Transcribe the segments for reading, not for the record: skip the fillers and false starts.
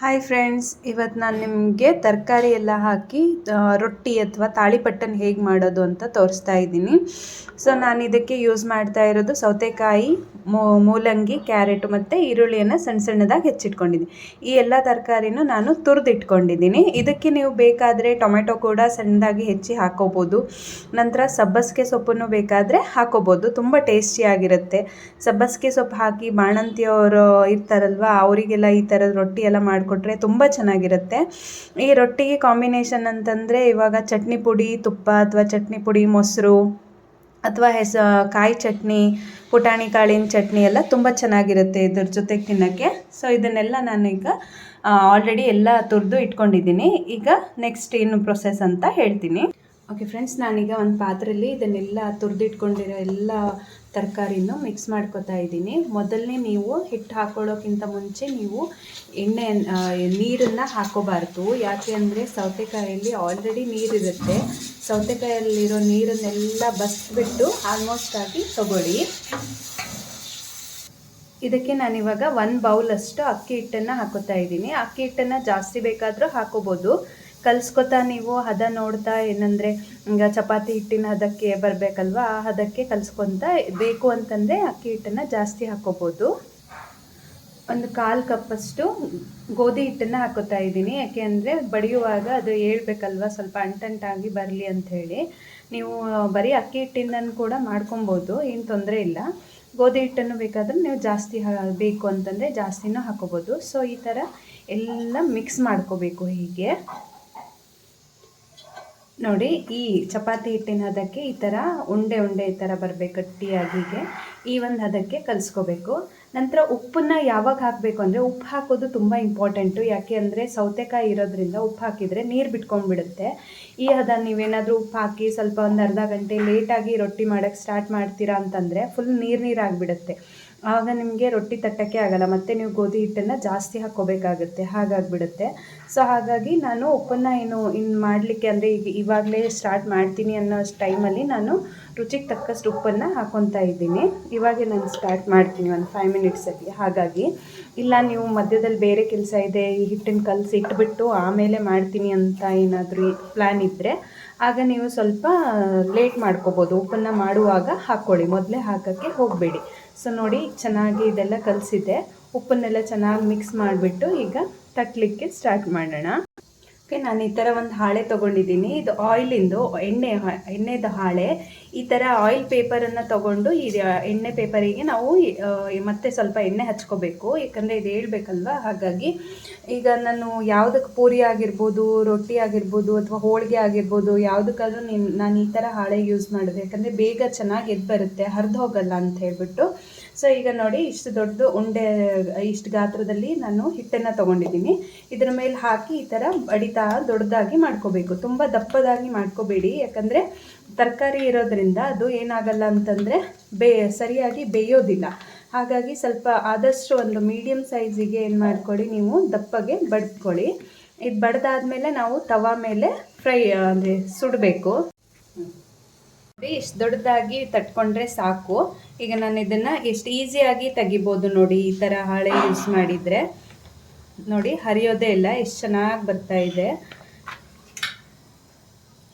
Hi friends, ಇವತ್ತು ನಾನು ನಿಮಗೆ ತರಕಾರಿ ಎಲ್ಲ ಹಾಕಿ ರೊಟ್ಟಿ ಅಥವಾ ತಾಳಿಪಟ್ಟನ್ನು ಹೇಗೆ ಮಾಡೋದು ಅಂತ ತೋರಿಸ್ತಾ ಇದ್ದೀನಿ. ಸೊ ನಾನು ಇದಕ್ಕೆ ಯೂಸ್ ಮಾಡ್ತಾ ಇರೋದು ಸೌತೆಕಾಯಿ, ಮೂಲಂಗಿ, ಕ್ಯಾರೆಟು ಮತ್ತು ಈರುಳ್ಳಿಯನ್ನು ಸಣ್ಣ ಸಣ್ಣದಾಗಿ ಹೆಚ್ಚಿಟ್ಕೊಂಡಿದ್ದೀನಿ. ಈ ಎಲ್ಲ ತರಕಾರಿನೂ ನಾನು ತುರಿದಿಟ್ಕೊಂಡಿದ್ದೀನಿ. ಇದಕ್ಕೆ ನೀವು ಬೇಕಾದರೆ ಟೊಮೆಟೊ ಕೂಡ ಸಣ್ಣದಾಗಿ ಹೆಚ್ಚಿ ಹಾಕೋಬೋದು. ನಂತರ ಸಬ್ಬಸಿಗೆ ಸೊಪ್ಪನ್ನು ಬೇಕಾದರೆ ಹಾಕೋಬೋದು, ತುಂಬ ಟೇಸ್ಟಿಯಾಗಿರುತ್ತೆ. ಸಬ್ಬಸಿಗೆ ಸೊಪ್ಪು ಹಾಕಿ ಬಾಣಂತಿಯವರು ಇರ್ತಾರಲ್ವ, ಅವರಿಗೆಲ್ಲ ಈ ಥರದ ರೊಟ್ಟಿ ಎಲ್ಲ ಮಾಡಿಕೊಟ್ರೆ ತುಂಬ ಚೆನ್ನಾಗಿರುತ್ತೆ. ಈ ರೊಟ್ಟಿಗೆ ಕಾಂಬಿನೇಷನ್ ಅಂತಂದರೆ ಇವಾಗ ಚಟ್ನಿ ಪುಡಿ, ತುಪ್ಪ ಅಥವಾ ಚಟ್ನಿ ಪುಡಿ, ಮೊಸರು ಅಥವಾ ಕಾಯಿ ಚಟ್ನಿ, ಪುಟಾಣಿ ಕಾಳಿನ ಚಟ್ನಿ ಎಲ್ಲ ತುಂಬ ಚೆನ್ನಾಗಿರುತ್ತೆ ಇದ್ರ ಜೊತೆಗೆ ತಿನ್ನೋಕ್ಕೆ. ಸೊ ಇದನ್ನೆಲ್ಲ ನಾನೀಗ ಆಲ್ರೆಡಿ ಎಲ್ಲ ತುರಿದು ಇಟ್ಕೊಂಡಿದ್ದೀನಿ. ಈಗ ನೆಕ್ಸ್ಟ್ ಏನು ಪ್ರೊಸೆಸ್ ಅಂತ ಹೇಳ್ತೀನಿ. ಓಕೆ ಫ್ರೆಂಡ್ಸ್, ನಾನೀಗ ಒಂದು ಪಾತ್ರೆಯಲ್ಲಿ ಇದನ್ನೆಲ್ಲ ತುರಿದಿಟ್ಕೊಂಡಿರೋ ಎಲ್ಲ ತರಕಾರಿನೂ ಮಿಕ್ಸ್ ಮಾಡ್ಕೊತಾ ಇದ್ದೀನಿ. ಮೊದಲನೇ ನೀವು ಹಿಟ್ಟು ಹಾಕೊಳ್ಳೋಕ್ಕಿಂತ ಮುಂಚೆ ನೀವು ನೀರನ್ನು ಹಾಕೋಬಾರ್ದು. ಯಾಕೆ ಅಂದರೆ ಸೌತೆಕಾಯಲ್ಲಿ ಆಲ್ರೆಡಿ ನೀರಿರುತ್ತೆ. ಸೌತೆಕಾಯಲ್ಲಿರೋ ನೀರನ್ನೆಲ್ಲ ಬಸ್ಬಿಟ್ಟು ಆಲ್ಮೋಸ್ಟ್ ಆಗಿ ತಗೊಳ್ಳಿ. ಇದಕ್ಕೆ ನಾನಿವಾಗ 1 ಬೌಲಷ್ಟು ಅಕ್ಕಿ ಹಿಟ್ಟನ್ನು ಹಾಕೋತಾ ಇದ್ದೀನಿ. ಅಕ್ಕಿ ಹಿಟ್ಟನ್ನು ಜಾಸ್ತಿ ಬೇಕಾದರೂ ಹಾಕೋಬೋದು. ಕಲಿಸ್ಕೊತಾ ನೀವು ಹದ ನೋಡ್ತಾ, ಏನಂದರೆ ಈಗ ಚಪಾತಿ ಹಿಟ್ಟಿನ ಹದಕ್ಕೆ ಬರಬೇಕಲ್ವ, ಆ ಹದಕ್ಕೆ ಕಲಿಸ್ಕೊತಾ ಬೇಕು ಅಂತಂದರೆ ಅಕ್ಕಿ ಹಿಟ್ಟನ್ನು ಜಾಸ್ತಿ ಹಾಕೋಬೋದು. ಒಂದು 1/4 ಕಪ್ಪಷ್ಟು ಗೋಧಿ ಹಿಟ್ಟನ್ನು ಹಾಕೋತಾ ಇದ್ದೀನಿ. ಯಾಕೆ ಅಂದರೆ ಬಡಿಯುವಾಗ ಅದು ಹೇಳ್ಬೇಕಲ್ವ, ಸ್ವಲ್ಪ ಅಂಟಂಟಾಗಿ ಬರಲಿ ಅಂಥೇಳಿ. ನೀವು ಬರೀ ಅಕ್ಕಿ ಹಿಟ್ಟಿಂದನೂ ಕೂಡ ಮಾಡ್ಕೊಬೋದು, ಏನು ತೊಂದರೆ ಇಲ್ಲ. ಗೋಧಿ ಹಿಟ್ಟನ್ನು ಬೇಕಾದರೆ ನೀವು ಜಾಸ್ತಿ ಬೇಕು ಅಂತಂದರೆ ಜಾಸ್ತಿನೂ ಹಾಕೋಬೋದು. ಸೊ ಈ ಥರ ಎಲ್ಲ ಮಿಕ್ಸ್ ಮಾಡ್ಕೋಬೇಕು. ಹೀಗೆ ನೋಡಿ, ಈ ಚಪಾತಿ ಹಿಟ್ಟಿನ ಹದಕ್ಕೆ ಈ ಥರ ಉಂಡೆ ಈ ಥರ ಬರಬೇಕು ಗಟ್ಟಿಯಾಗಿ. ಹೀಗೆ ಈ ಒಂದು ಹದಕ್ಕೆ ಕಲಿಸ್ಕೋಬೇಕು. ನಂತರ ಉಪ್ಪನ್ನು ಯಾವಾಗ ಹಾಕಬೇಕು ಅಂದರೆ, ಉಪ್ಪು ಹಾಕೋದು ತುಂಬ ಇಂಪಾರ್ಟೆಂಟು. ಯಾಕೆ ಅಂದರೆ ಸೌತೆಕಾಯಿ ಇರೋದ್ರಿಂದ ಉಪ್ಪು ಹಾಕಿದರೆ ನೀರು ಬಿಟ್ಕೊಂಡ್ಬಿಡುತ್ತೆ. ಈ ಹದ ನೀವೇನಾದರೂ ಉಪ್ಪು ಹಾಕಿ ಸ್ವಲ್ಪ ಒಂದು ಅರ್ಧ ಗಂಟೆ ಲೇಟಾಗಿ ರೊಟ್ಟಿ ಮಾಡೋಕ್ಕೆ ಸ್ಟಾರ್ಟ್ ಮಾಡ್ತೀರಾ ಅಂತಂದರೆ ಫುಲ್ ನೀರಾಗಿಬಿಡುತ್ತೆ. ಆವಾಗ ನಿಮಗೆ ರೊಟ್ಟಿ ತಟ್ಟಕ್ಕೆ ಆಗೋಲ್ಲ, ಮತ್ತು ನೀವು ಗೋಧಿ ಹಿಟ್ಟನ್ನು ಜಾಸ್ತಿ ಹಾಕ್ಕೋಬೇಕಾಗುತ್ತೆ, ಹಾಗಾಗಿಬಿಡುತ್ತೆ. ಸೊ ಹಾಗಾಗಿ ನಾನು ಉಪ್ಪನ್ನು ಇನ್ನು ಮಾಡಲಿಕ್ಕೆ ಅಂದರೆ ಇವಾಗಲೇ ಸ್ಟಾರ್ಟ್ ಮಾಡ್ತೀನಿ ಅನ್ನೋ ಟೈಮಲ್ಲಿ ನಾನು ರುಚಿಗೆ ತಕ್ಕಷ್ಟು ಉಪ್ಪನ್ನು ಹಾಕ್ಕೊತಾ ಇದ್ದೀನಿ. ಇವಾಗೇ ನಾನು ಸ್ಟಾರ್ಟ್ ಮಾಡ್ತೀನಿ ಒಂದು 5 ಮಿನಿಟ್ಸಲ್ಲಿ. ಹಾಗಾಗಿ ಇಲ್ಲ ನೀವು ಮಧ್ಯದಲ್ಲಿ ಬೇರೆ ಕೆಲಸ ಇದೆ, ಈ ಹಿಟ್ಟನ್ನು ಕಲಸಿ ಇಟ್ಬಿಟ್ಟು ಆಮೇಲೆ ಮಾಡ್ತೀನಿ ಅಂತ ಏನಾದರೂ ಪ್ಲ್ಯಾನ್ ಇದ್ದರೆ ಆಗ ನೀವು ಸ್ವಲ್ಪ ಲೇಟ್ ಮಾಡ್ಕೋಬೋದು. ಉಪ್ಪನ್ನು ಮಾಡುವಾಗ ಹಾಕ್ಕೊಳ್ಳಿ, ಮೊದಲೇ ಹಾಕೋಕ್ಕೆ ಹೋಗಬೇಡಿ. ಸೊ ನೋಡಿ, ಚೆನ್ನಾಗಿ ಇದೆಲ್ಲ ಕಲಸಿದೆ. ಉಪ್ಪನ್ನೆಲ್ಲ ಚೆನ್ನಾಗಿ ಮಿಕ್ಸ್ ಮಾಡಿಬಿಟ್ಟು ಈಗ ತಟ್ಟಲಿಕ್ಕೆ ಸ್ಟಾರ್ಟ್ ಮಾಡೋಣ. ಓಕೆ, ನಾನು ಈ ಥರ ಒಂದು ಹಾಳೆ ತೊಗೊಂಡಿದ್ದೀನಿ. ಇದು ಆಯಿಲಿಂದು ಎಣ್ಣೆದ ಹಾಳೆ. ಈ ಥರ ಆಯಿಲ್ ಪೇಪರನ್ನು ತೊಗೊಂಡು ಈ ಎಣ್ಣೆ ಪೇಪರಿಗೆ ನಾವು ಮತ್ತೆ ಸ್ವಲ್ಪ ಎಣ್ಣೆ ಹಚ್ಕೋಬೇಕು. ಯಾಕಂದರೆ ಇದು ಹೇಳ್ಬೇಕಲ್ವ, ಹಾಗಾಗಿ ಈಗ ನಾನು ಯಾವುದಕ್ಕೆ ಪೂರಿ ಆಗಿರ್ಬೋದು, ರೊಟ್ಟಿ ಆಗಿರ್ಬೋದು ಅಥವಾ ಹೋಳಿಗೆ ಆಗಿರ್ಬೋದು, ಯಾವುದಕ್ಕಾದ್ರೂ ನಾನು ಈ ಥರ ಹಾಳೆ ಯೂಸ್ ಮಾಡೋದು. ಯಾಕಂದರೆ ಬೇಗ ಚೆನ್ನಾಗಿ ಎದ್ದು ಬರುತ್ತೆ, ಹರಿದು ಹೋಗಲ್ಲ ಅಂತ ಹೇಳ್ಬಿಟ್ಟು. ಸೊ ಈಗ ನೋಡಿ, ಇಷ್ಟು ದೊಡ್ಡದು ಉಂಡೆ, ಇಷ್ಟು ಗಾತ್ರದಲ್ಲಿ ನಾನು ಹಿಟ್ಟನ್ನು ತೊಗೊಂಡಿದ್ದೀನಿ. ಇದರ ಮೇಲೆ ಹಾಕಿ ಈ ಥರ ಬಡಿತಾ ದೊಡ್ಡದಾಗಿ ಮಾಡ್ಕೋಬೇಕು. ತುಂಬ ದಪ್ಪದಾಗಿ ಮಾಡ್ಕೋಬೇಡಿ, ಯಾಕಂದರೆ ತರಕಾರಿ ಇರೋದ್ರಿಂದ ಅದು ಏನಾಗಲ್ಲ ಅಂತಂದರೆ ಸರಿಯಾಗಿ ಬೇಯೋದಿಲ್ಲ. ಹಾಗಾಗಿ ಸ್ವಲ್ಪ ಆದಷ್ಟು ಒಂದು ಮೀಡಿಯಮ್ ಸೈಜಿಗೆ ಏನು ಮಾಡ್ಕೊಳ್ಳಿ, ನೀವು ದಪ್ಪಗೆ ಬಡ್ಕೊಳ್ಳಿ. ಇದು ಬಡ್ದಾದ್ಮೇಲೆ ನಾವು ತವಾ ಮೇಲೆ ಅಂದರೆ ಸುಡಬೇಕು. ಇಷ್ಟು ದೊಡ್ಡದಾಗಿ ತಟ್ಕೊಂಡ್ರೆ ಸಾಕು. ಈಗ ನಾನು ಇದನ್ನು ಎಷ್ಟು ಈಸಿಯಾಗಿ ತೆಗಿಬೋದು ನೋಡಿ, ಈ ಥರ ಹಾಳೆ ಯೂಸ್ ಮಾಡಿದರೆ. ನೋಡಿ, ಹರಿಯೋದೇ ಇಲ್ಲ, ಎಷ್ಟು ಚೆನ್ನಾಗಿ ಬರ್ತಾ ಇದೆ,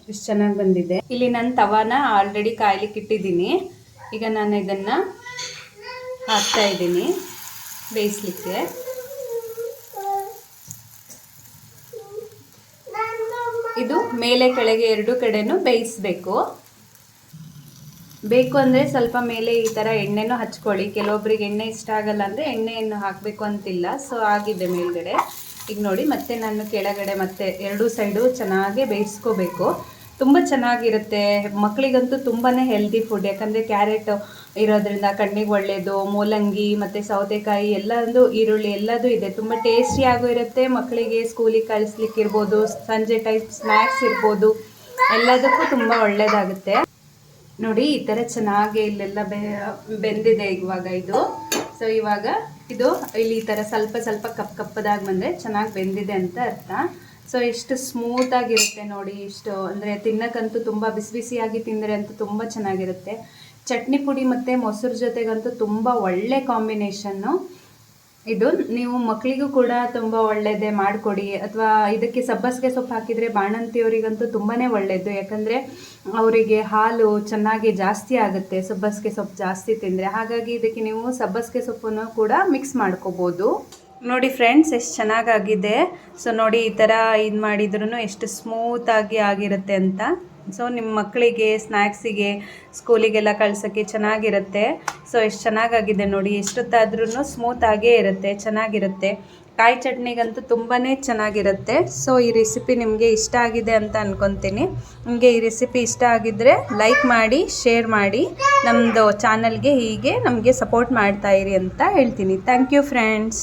ಎಷ್ಟು ಚೆನ್ನಾಗಿ ಬಂದಿದೆ. ಇಲ್ಲಿ ನಾನು ತವಾನ ಆಲ್ರೆಡಿ ಕಾಯ್ಲಿಕ್ಕೆ ಇಟ್ಟಿದ್ದೀನಿ. ಈಗ ನಾನು ಇದನ್ನು ಹಾಕ್ತಾ ಇದ್ದೀನಿ ಬೇಯಿಸ್ಲಿಕ್ಕೆ. ಇದು ಮೇಲೆ ಕೆಳಗೆ ಎರಡು ಕಡೆನೂ ಬೇಯಿಸಬೇಕು. ಬೇಕು ಅಂದರೆ ಸ್ವಲ್ಪ ಮೇಲೆ ಈ ಥರ ಎಣ್ಣೆನೂ ಹಚ್ಕೊಳ್ಳಿ. ಕೆಲವೊಬ್ರಿಗೆ ಎಣ್ಣೆ ಇಷ್ಟ ಆಗಲ್ಲ ಅಂದರೆ ಎಣ್ಣೆಯನ್ನು ಹಾಕಬೇಕು ಅಂತಿಲ್ಲ. ಸೊ ಆಗಿದೆ ಮೇಲ್ಗಡೆ. ಈಗ ನೋಡಿ, ಮತ್ತೆ ನಾನು ಕೆಳಗಡೆ ಮತ್ತೆ ಎರಡೂ ಸೈಡು ಚೆನ್ನಾಗಿ ಬೇಯಿಸ್ಕೋಬೇಕು. ತುಂಬ ಚೆನ್ನಾಗಿರುತ್ತೆ. ಮಕ್ಕಳಿಗಂತೂ ತುಂಬಾ ಹೆಲ್ದಿ ಫುಡ್. ಯಾಕಂದರೆ ಕ್ಯಾರೆಟ್ ಇರೋದ್ರಿಂದ ಕಣ್ಣಿಗೆ ಒಳ್ಳೆಯದು, ಮೂಲಂಗಿ ಮತ್ತು ಸೌತೆಕಾಯಿ ಎಲ್ಲದೂ, ಈರುಳ್ಳಿ ಎಲ್ಲದೂ ಇದೆ. ತುಂಬ ಟೇಸ್ಟಿಯಾಗೂ ಇರುತ್ತೆ. ಮಕ್ಕಳಿಗೆ ಸ್ಕೂಲಿಗೆ ಕಳಿಸ್ಲಿಕ್ಕಿರ್ಬೋದು, ಸಂಜೆ ಟೈಪ್ ಸ್ನ್ಯಾಕ್ಸ್ ಇರ್ಬೋದು, ಎಲ್ಲದಕ್ಕೂ ತುಂಬ ಒಳ್ಳೆಯದಾಗುತ್ತೆ. ನೋಡಿ, ಈ ಥರ ಚೆನ್ನಾಗಿ ಇಲ್ಲೆಲ್ಲ ಬೆಂದಿದೆ ಇವಾಗ ಇದು. ಸೊ ಇವಾಗ ಇದು ಇಲ್ಲಿ ಈ ಥರ ಸ್ವಲ್ಪ ಕಪ್ಪದಾಗಿ ಬಂದರೆ ಚೆನ್ನಾಗಿ ಬೆಂದಿದೆ ಅಂತ ಅರ್ಥ. ಸೊ ಎಷ್ಟು ಸ್ಮೂತಾಗಿರುತ್ತೆ ನೋಡಿ. ಇಷ್ಟು ಅಂದರೆ ತಿನ್ನಕ್ಕಂತೂ ತುಂಬ ಬಿಸಿಯಾಗಿ ತಿಂದರೆ ಅಂತೂ ತುಂಬ ಚೆನ್ನಾಗಿರುತ್ತೆ. ಚಟ್ನಿ ಪುಡಿ ಮತ್ತು ಮೊಸರು ಜೊತೆಗಂತೂ ತುಂಬ ಒಳ್ಳೆ ಕಾಂಬಿನೇಷನ್ನು. ಇದು ನೀವು ಮಕ್ಕಳಿಗೂ ಕೂಡ ತುಂಬ ಒಳ್ಳೆಯದೇ ಮಾಡಿಕೊಡಿ. ಅಥವಾ ಇದಕ್ಕೆ ಸಬ್ಬಸಿಗೆ ಸೊಪ್ಪು ಹಾಕಿದರೆ ಬಾಣಂತಿಯವರಿಗಂತೂ ತುಂಬಾ ಒಳ್ಳೆಯದು. ಯಾಕಂದರೆ ಅವರಿಗೆ ಹಾಲು ಚೆನ್ನಾಗಿ ಜಾಸ್ತಿ ಆಗುತ್ತೆ ಸಬ್ಬಸಿಗೆ ಸೊಪ್ಪು ಜಾಸ್ತಿ ತಿಂದರೆ. ಹಾಗಾಗಿ ಇದಕ್ಕೆ ನೀವು ಸಬ್ಬಸಿಗೆ ಸೊಪ್ಪನ್ನು ಕೂಡ ಮಿಕ್ಸ್ ಮಾಡ್ಕೋಬೋದು. ನೋಡಿ ಫ್ರೆಂಡ್ಸ್, ಎಷ್ಟು ಚೆನ್ನಾಗಾಗಿದೆ. ಸೊ ನೋಡಿ, ಈ ಥರ ಇದು ಮಾಡಿದ್ರೂ ಎಷ್ಟು ಸ್ಮೂತಾಗಿ ಆಗಿರುತ್ತೆ ಅಂತ. ಸೊ ನಿಮ್ಮ ಮಕ್ಕಳಿಗೆ ಸ್ನ್ಯಾಕ್ಸಿಗೆ ಸ್ಕೂಲಿಗೆಲ್ಲ ಕಳ್ಸೋಕ್ಕೆ ಚೆನ್ನಾಗಿರುತ್ತೆ. ಸೊ ಎಷ್ಟು ಚೆನ್ನಾಗಾಗಿದೆ ನೋಡಿ, ಎಷ್ಟೊತ್ತಾದ್ರೂ ಸ್ಮೂತಾಗೇ ಇರುತ್ತೆ, ಚೆನ್ನಾಗಿರುತ್ತೆ. ಕಾಯಿ ಚಟ್ನಿಗಂತೂ ತುಂಬಾ ಚೆನ್ನಾಗಿರುತ್ತೆ. ಸೊ ಈ ರೆಸಿಪಿ ನಿಮಗೆ ಇಷ್ಟ ಆಗಿದೆ ಅಂತ ಅಂದ್ಕೊತೀನಿ. ನಿಮಗೆ ಈ ರೆಸಿಪಿ ಇಷ್ಟ ಆಗಿದ್ದರೆ ಲೈಕ್ ಮಾಡಿ, ಶೇರ್ ಮಾಡಿ, ನಮ್ಮದು ಚಾನಲ್ಗೆ ಹೀಗೆ ನಮಗೆ ಸಪೋರ್ಟ್ ಮಾಡ್ತಾಯಿರಿ ಅಂತ ಹೇಳ್ತೀನಿ. Thank you friends.